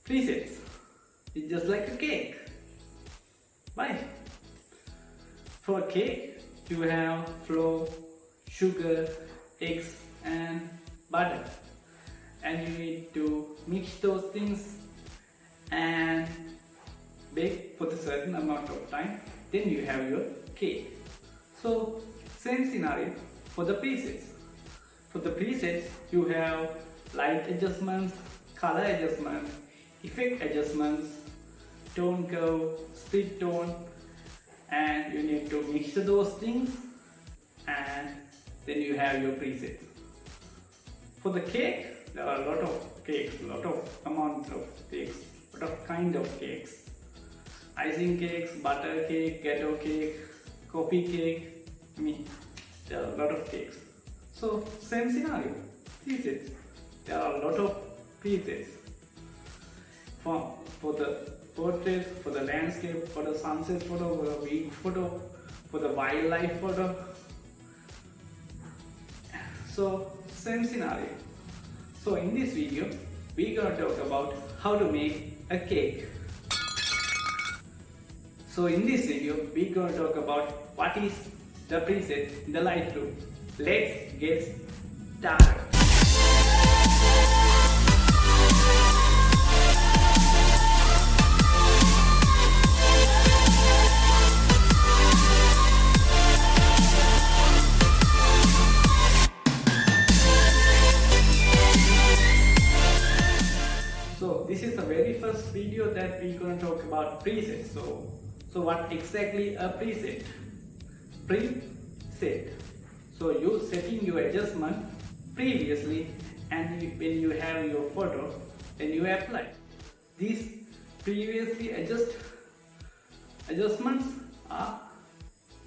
presets. It's just like a cake. Right? For a cake, you have flour, sugar, eggs and butter. And you need to mix those things and bake for a certain amount of time. Then you have your cake. So same scenario for the presets. For the presets, you have light adjustments, color adjustments, effect adjustments, tone curve, split tone, and you need to mix those things and then you have your presets. For the cake, there are a lot of cakes, a lot of amounts of cakes, a lot of kind of cakes. Icing cakes, butter cake, ghetto cake, coffee cake, there are a lot of cakes. So same scenario, presets. There are a lot of presets for the portrait, for the landscape, for the sunset photo, for the week photo, for the wildlife photo. So same scenario. So in this video, we're going to talk about how to make a cake. So in this video, we're going to talk about what is the preset in the Lightroom. Let's get started. So this is the very first video that we're going to talk about presets. So what exactly a preset? Preset. So you setting your adjustment previously, and when you have your photo, then you apply. These previously adjustments are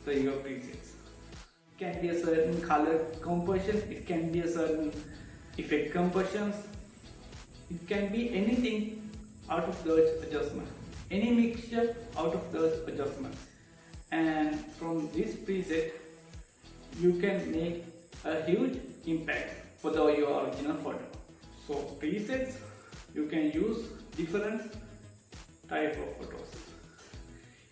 your presets. It can be a certain color composition, it can be a certain effect compositions, it can be anything out of those adjustments, any mixture out of those adjustments. And from this preset, you can make a huge impact for your original photo. So presets, you can use different type of photos.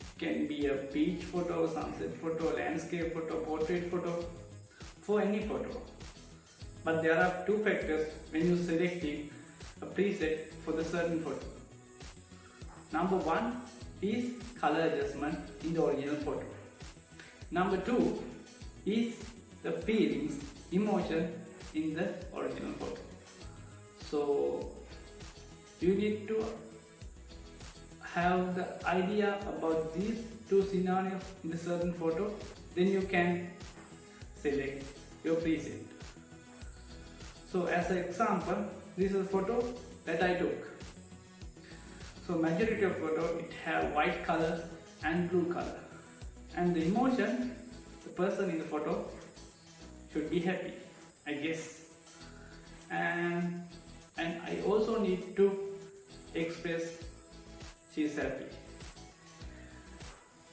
It can be a beach photo, sunset photo, landscape photo, portrait photo, for any photo. But there are two factors when you selecting a preset for the certain photo. Number one is color adjustment in the original photo. Number two is the feelings, emotion in the original photo. So you need to have the idea about these two scenarios in the certain photo, then you can select your preset. So as an example, this is a photo that I took. So majority of photo, it have white color and blue color, and the emotion, the person in the photo should be happy, I guess, and I also need to express she's happy.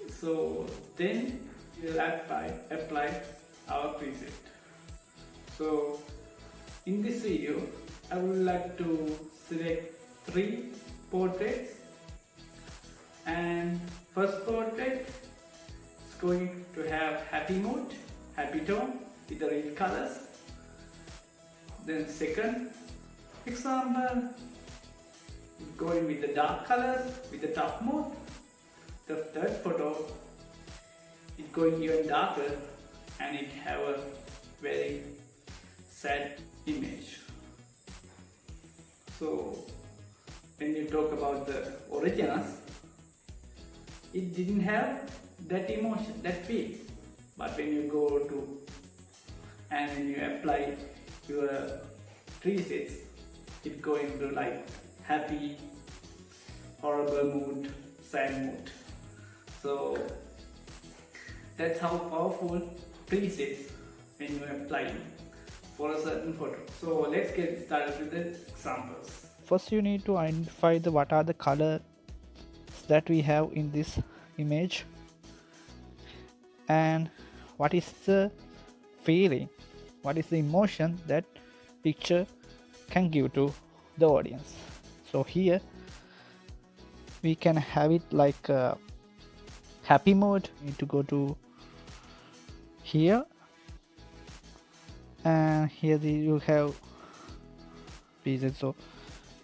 So then we'll apply our preset. So in this video, I would like to select 3 portraits, and first portrait is going to have happy mood, happy tone with the red colors. Then second example, going with the dark colors with the tough mood. The third photo is going even darker and it have a very sad image. So when you talk about the originals, it didn't have that emotion, that feel. But when you go to and when you apply your presets, it's going to like happy, horrible mood, sad mood. So that's how powerful presets when you apply for a certain photo. So let's get started with the examples. First you need to identify what are the colors that we have in this image and what is the feeling, what is the emotion that picture can give to the audience. So here we can have it like happy mode. You need to go to here, and here you have preset. So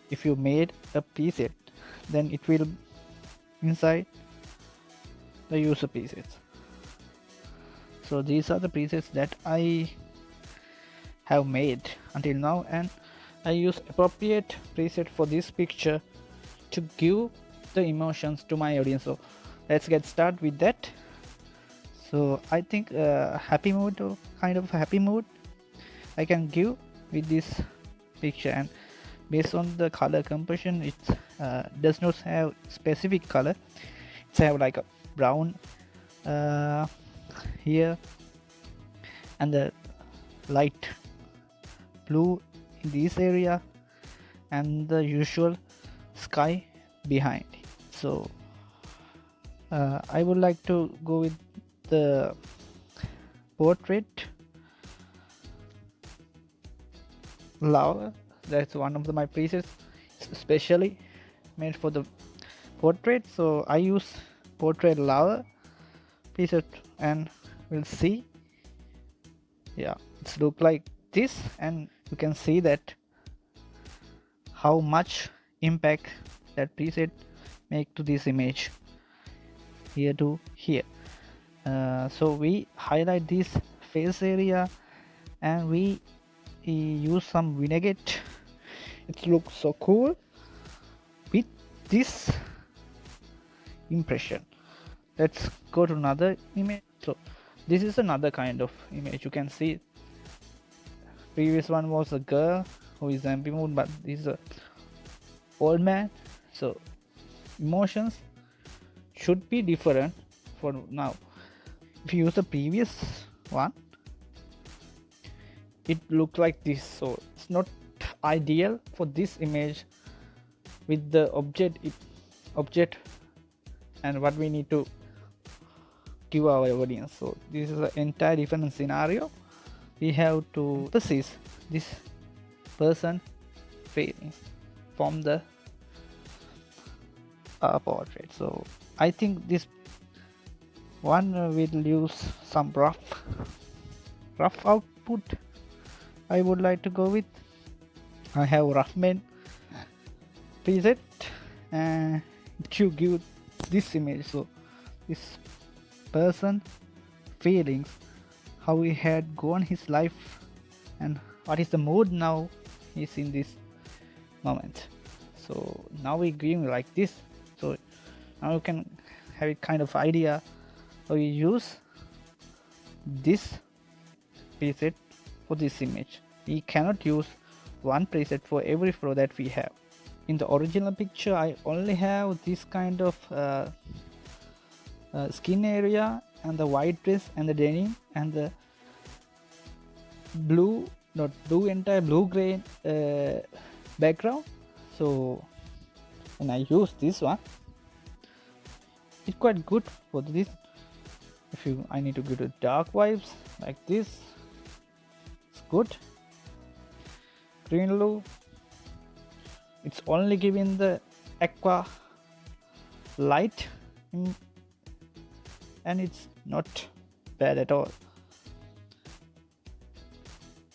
if you made a preset, then it will inside the user presets. So these are the presets that I have made until now, and I use appropriate preset for this picture to give the emotions to my audience. So let's get started with that. So I think happy mood, or kind of happy mood, I can give with this picture, and based on the color composition, it does not have specific color. It's have like a brown here, and the light blue in this area, and the usual sky behind. So I would like to go with the portrait lava. That's one of my presets especially made for the portrait. So I use portrait lava preset, and we'll see. Yeah, it's look like this, and you can see that how much impact that preset make to this image here to here. So we highlight this face area, and we use some vignette. It looks so cool with this impression. Let's go to another image. So this is another kind of image. You can see previous one was a girl who is happy mood, but this is a old man. So emotions should be different for now. If you use the previous one, it looked like this. So it's not ideal for this image with the object and what we need to give our audience. So this is an entire different scenario. We have to persist this person feelings from the portrait. So I think this one will use some rough output. I would like to go with. I have rough main preset, and to give this image. So this person feelings, how he had gone his life, and what is the mood now he's in this moment. So now we give like this. So now you can have a kind of idea how you use this preset for this image. We cannot use one preset for every flow that we have. In the original picture, I only have this kind of skin area, and the white dress, and the denim, and the blue, not blue, entire blue gray background. So when I use this one, it's quite good for this. I need to give it dark vibes like this, it's good. Green blue, it's only giving the aqua light and it's not bad at all.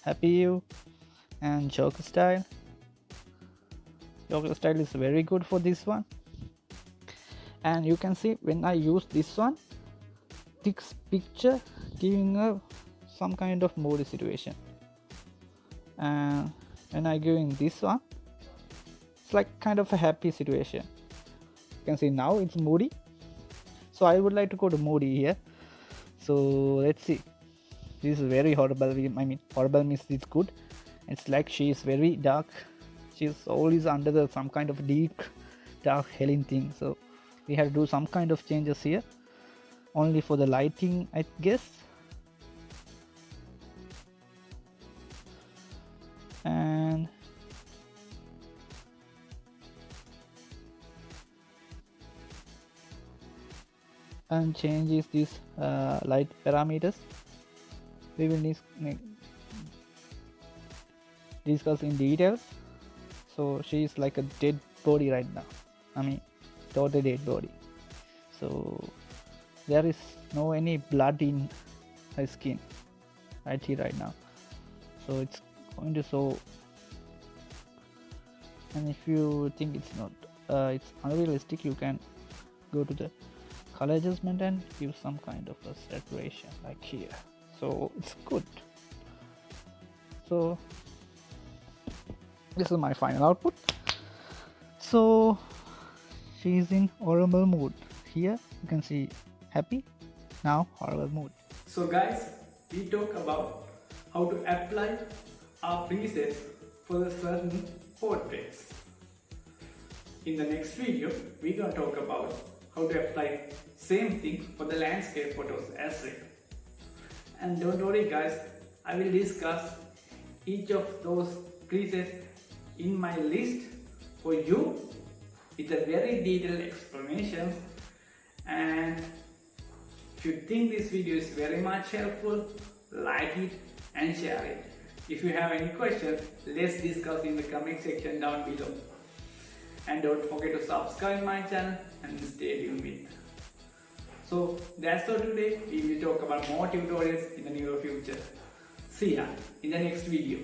Happy you and Joker style. Joker style is very good for this one. And you can see when I use this one, this picture giving some kind of moody situation, and when I giving this one, it's like kind of a happy situation. You can see now it's moody, so I would like to go to moody here. So let's see. This is very horrible. I mean, horrible means it's good. It's like she is very dark. She's always under some kind of deep dark helling thing. So we have to do some kind of changes here, only for the lighting, I guess. And changes these light parameters. We will discuss in details. So she is like a dead body right now. I mean, totally dead body. So there is no any blood in my skin right here right now, so it's going to show. And if you think it's not it's unrealistic, you can go to the color adjustment and give some kind of a saturation like here, so it's good. So this is my final output. So she's in horrible mood. Here you can see happy, now horrible mood. So guys, we talk about how to apply our presets for the certain portraits. In the next video, we're gonna talk about how to apply same thing for the landscape photos as well. And don't worry guys, I will discuss each of those presets in my list for you with a very detailed explanation. And if you think this video is very much helpful, like it and share it. If you have any questions, let's discuss in the comment section down below. And don't forget to subscribe my channel and stay tuned with. So that's all today. We will talk about more tutorials in the near future. See ya in the next video.